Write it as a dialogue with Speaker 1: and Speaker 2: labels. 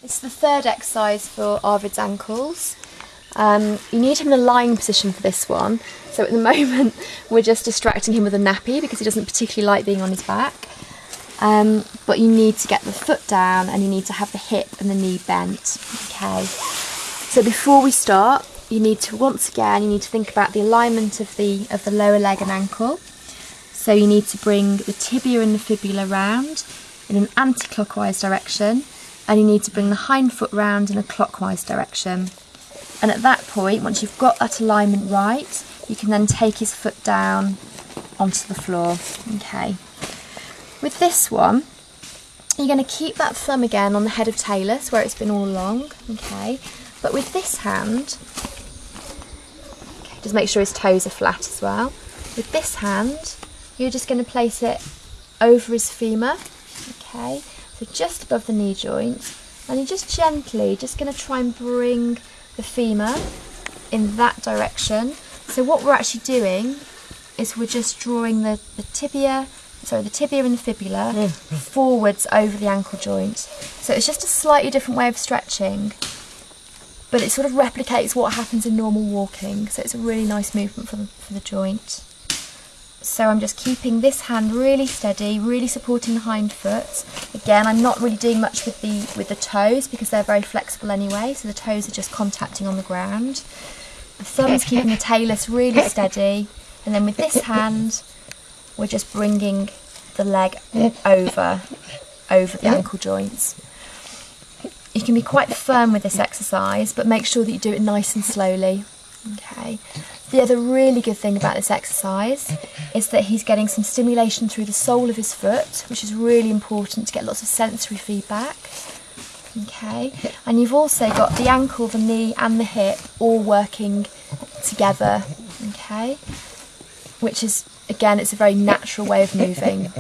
Speaker 1: It's the third exercise for Arvid's ankles. You need him in a lying position for this one. So at the moment we're just distracting him with a nappy because he doesn't particularly like being on his back. But you need to get the foot down and you need to have the hip and the knee bent. Okay. So before we start, you need to think about the alignment of the lower leg and ankle. So you need to bring the tibia and the fibula round in an anti-clockwise direction, and you need to bring the hind foot round in a clockwise direction. And at that point, once you've got that alignment right, you can then take his foot down onto the floor. Okay. With this one, you're going to keep that thumb again on the head of talus where it's been all along. Okay. But with this hand, just make sure his toes are flat as well. With this hand, you're just going to place it over his femur. Okay. So just above the knee joint, and you're just gently going to try and bring the femur in that direction. So what we're actually doing is we're just drawing the tibia and the fibula forwards over the ankle joint. So it's just a slightly different way of stretching, but it sort of replicates what happens in normal walking. So it's a really nice movement for the joint. So I'm just keeping this hand really steady, really supporting the hind foot. Again, I'm not really doing much with the toes because they're very flexible anyway, so the toes are just contacting on the ground. The thumb's keeping the talus really steady, and then with this hand, we're just bringing the leg over the ankle joints. You can be quite firm with this exercise, but make sure that you do it nice and slowly. Okay. The other really good thing about this exercise is that he's getting some stimulation through the sole of his foot, which is really important to get lots of sensory feedback. Okay, and you've also got the ankle, the knee and the hip all working together. Okay, which is, again, it's a very natural way of moving.